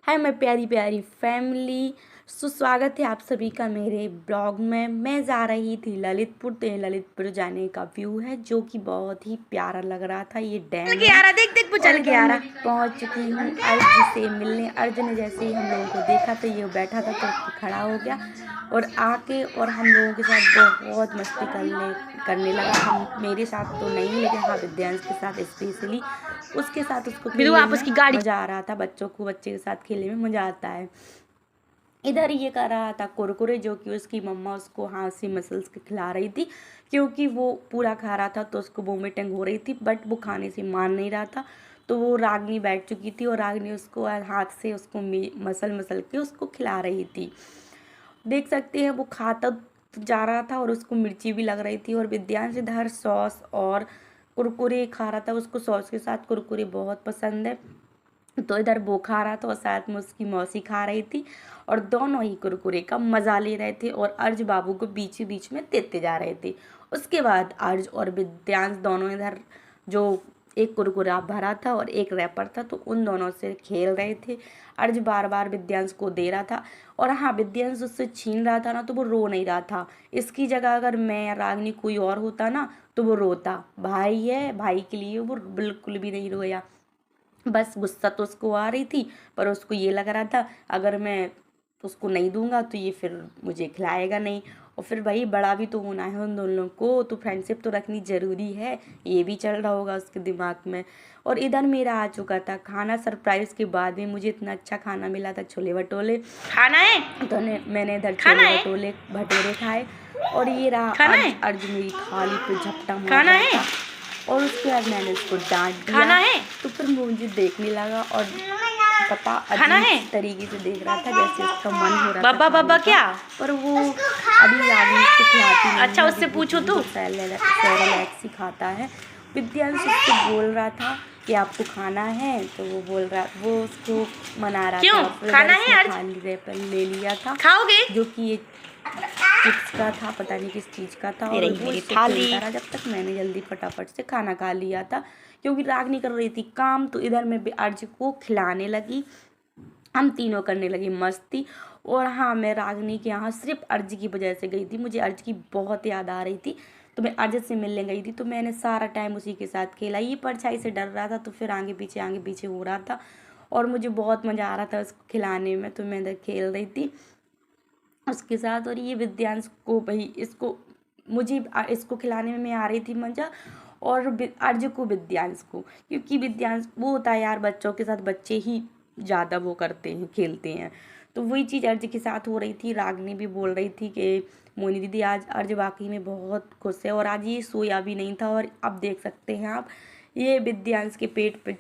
हाय मैं प्यारी प्यारी फैमिली। सुस्वागत है आप सभी का मेरे ब्लॉग में। मैं जा रही थी ललितपुर, तो ये ललितपुर जाने का व्यू है जो कि बहुत ही प्यारा लग रहा था। ये डैम है देख और इधर मैं पहुंच चुकी हूँ अर्ज से मिलने। अर्ज ने जैसे ही हम लोगों को देखा तो ये बैठा था तो खड़ा हो गया और आके और हम लोगों के साथ बहुत मस्ती करने लगा। हम मेरे साथ तो नहीं, लेकिन हाँ विद्यांश के साथ स्पेशली उसके साथ उसको खेलने आप में उसकी गाड़ी मज़ा आ रहा था। बच्चों को बच्चे के साथ खेलने में मज़ा आता है। इधर ये कर रहा था कुरकुरे, जो कि उसकी मम्मा उसको हाथ से मसल्स के खिला रही थी, क्योंकि वो पूरा खा रहा था तो उसको वोमिटिंग हो रही थी, बट वो खाने से मान नहीं रहा था। तो वो रागनी बैठ चुकी थी और रागनी उसको हाथ से उसको मसल के उसको खिला रही थी। देख सकते हैं वो खाता जा रहा था और उसको मिर्ची भी लग रही थी। और विद्यांश इधर सॉस और कुरकुरे खा रहा था, उसको सॉस के साथ कुरकुरे बहुत पसंद है। तो इधर वो खा रहा था और साथ में उसकी मौसी खा रही थी और दोनों ही कुरकुरे का मज़ा ले रहे थे और अर्ज बाबू को बीच बीच में देते जा रहे थे। उसके बाद अर्ज और विद्यांश दोनों इधर जो एक कुरकुरा भरा था और एक रैपर था, तो उन दोनों से खेल रहे थे। अर्ज बार बार विद्यांश को दे रहा था और हाँ विद्यांश उससे छीन रहा था ना, तो वो रो नहीं रहा था। इसकी जगह अगर मैं या रागनी कोई और होता ना तो वो रोता। भाई है, भाई के लिए वो बिल्कुल भी नहीं रोया। बस गुस्सा तो उसको आ रही थी, पर उसको ये लग रहा था अगर मैं उसको नहीं दूंगा तो ये फिर मुझे खिलाएगा नहीं। और फिर भाई बड़ा भी तो होना है उन दोनों को, तो फ्रेंडशिप तो रखनी ज़रूरी है, ये भी चल रहा होगा उसके दिमाग में। और इधर मेरा आ चुका था खाना। सरप्राइज़ के बाद में मुझे इतना अच्छा खाना मिला था, छोले भटोले खाना है। तो मैंने इधर खाना छोले है। भटूरे खाए। और ये रहा खाना अर्ज। है। अर्ज मेरी थाली पे झपटा मार खाना रहा है। था और उसके बाद मैंने उसको डांट दिया। खाना है। तो फिर मुझे देखने लगा और पता खाना है। अजीब तरीके से देख रहा था, जैसे उसका मन हो रहा था बाबा खाने बाबा का, क्या? पर वो अभी रागनी उसको खिलाती नहीं अच्छा है। उससे अभी पूछो वो तू। सेरेलैक्स ही खाता है। विद्यांश उसको बोल रहा था कि आपको खाना है, तो वो उसको मना रहा क्यों था। फिर इधर खाना है उसने अर्ज? खाली रैपर ले लिया था खाओगे? जो कि ये चिप्स का था, पता नहीं किस चीज़ का था, ये और रही वो मेरी इससे थाली। खेलता रहा जब तक मैंने जल्दी फटाफट से खाना खा लिया था, क्योंकि रागनी कर रही थी काम। तो इधर मैं अर्ज को खिलाने लगी, हम तीनों करने लगे मस्ती। और हाँ मैं रागनी के यहाँ सिर्फ अर्ज की वजह से गई थी, मुझे अर्ज की बहुत याद आ रही थी, तो मैं अर्ज से मिलने गई थी। तो मैंने सारा टाइम उसी के साथ खेला। ये परछाई से डर रहा था तो फिर आगे पीछे हो रहा था और मुझे बहुत मज़ा आ रहा था उसको खिलाने में, तो मैं इधर खेल रही थी उसके साथ। और ये विद्यांश को भाई इसको खिलाने में मैं आ रही थी मज़ा, और अर्ज को विद्यांश को, क्योंकि विद्यांश वो होता है यार बच्चों के साथ बच्चे ही ज़्यादा वो करते हैं, खेलते हैं। तो वही चीज़ अर्ज के साथ हो रही थी। रागनी भी बोल रही थी कि मोनी दीदी आज अर्ज वाकई में बहुत खुश है, और आज ये सोया भी नहीं था। और अब देख सकते हैं आप, ये विद्यांश के पेट पे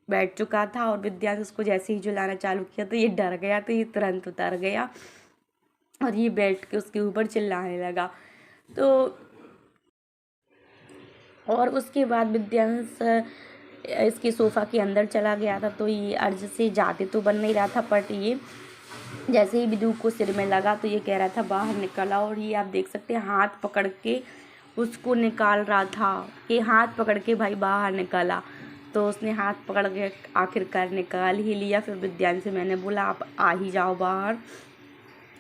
बैठ चुका था और विद्यांश उसको जैसे ही झुलाना चालू किया तो ये डर गया, तो ये तुरंत उतर गया और ये बैठ के उसके ऊपर चिल्लाने लगा। तो और उसके बाद विद्यांश इसके सोफ़ा के अंदर चला गया था, तो ये अर्ज से जाते तो बन नहीं रहा था, बट ये जैसे ही विदु को सिर में लगा तो ये कह रहा था बाहर निकला। और ये आप देख सकते हैं हाथ पकड़ के उसको निकाल रहा था कि हाथ पकड़ के भाई बाहर निकाला। तो उसने हाथ पकड़ के आखिरकार निकाल ही लिया। फिर विद्यांश से मैंने बोला आप आ ही जाओ बाहर।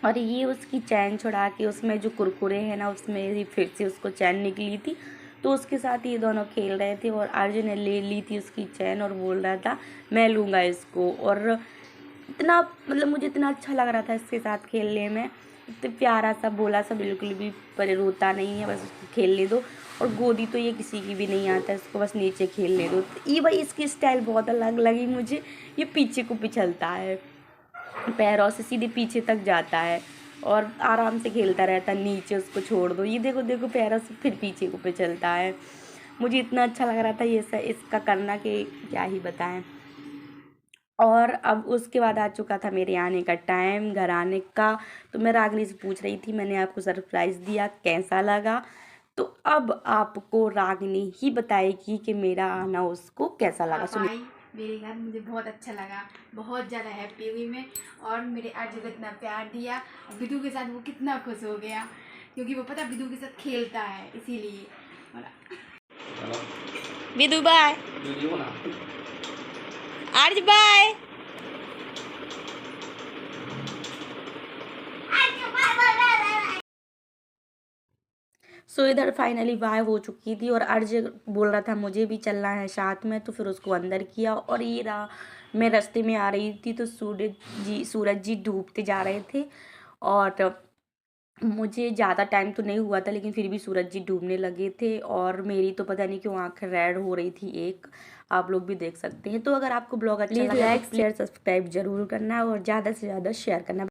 और ये उसकी चैन छुड़ा के, उसमें जो कुरकुरे हैं ना उसमें ही फिर से उसको चैन निकली थी, तो उसके साथ ये दोनों खेल रहे थे। और अर्जुन ने ले ली थी उसकी चैन और बोल रहा था मैं लूँगा इसको। और इतना मतलब मुझे इतना अच्छा लग रहा था इसके साथ खेलने में, इतना प्यारा सा बोला सा, बिल्कुल भी पर रोता नहीं है, बस उसको खेलने दो। और गोदी तो ये किसी की भी नहीं आता है, इसको बस नीचे खेलने दो। तो ये भाई इसकी स्टाइल बहुत अलग लगी मुझे। ये पीछे को पिछलता है, पैरों से सीधे पीछे तक जाता है और आराम से खेलता रहता है, नीचे उसको छोड़ दो, ये देखो देखो पैरों से फिर पीछे को पिछलता है। मुझे इतना अच्छा लग रहा था ये इसका करना कि क्या ही बताएं। और अब उसके बाद आ चुका था मेरे आने का टाइम, घर आने का। तो मैं रागनी से पूछ रही थी मैंने आपको सरप्राइज़ दिया कैसा लगा, तो अब आपको रागनी ही बताएगी कि मेरा आना उसको कैसा लगा। सुनिए। मेरे घर मुझे बहुत अच्छा लगा, बहुत ज़्यादा हैप्पी हुई मैं। और मेरे अर्ज को इतना प्यार दिया, विदु के साथ वो कितना खुश हो गया, क्योंकि वो पता विदु के साथ खेलता है इसीलिए। विदु बाय। अर्ज बाय। सो इधर फाइनली बाय हो चुकी थी और अर्ज बोल रहा था मुझे भी चलना है साथ में, तो फिर उसको अंदर किया। और ये रहा, मैं रास्ते में आ रही थी तो सूरज जी डूबते जा रहे थे और मुझे ज़्यादा टाइम तो नहीं हुआ था, लेकिन फिर भी सूरज जी डूबने लगे थे और मेरी तो पता नहीं क्यों आँख रेड हो रही थी एक, आप लोग भी देख सकते हैं। तो अगर आपको ब्लॉग अच्छा लगा तो लाइक शेयर सब्सक्राइब जरूर करना और ज़्यादा से ज़्यादा शेयर करना।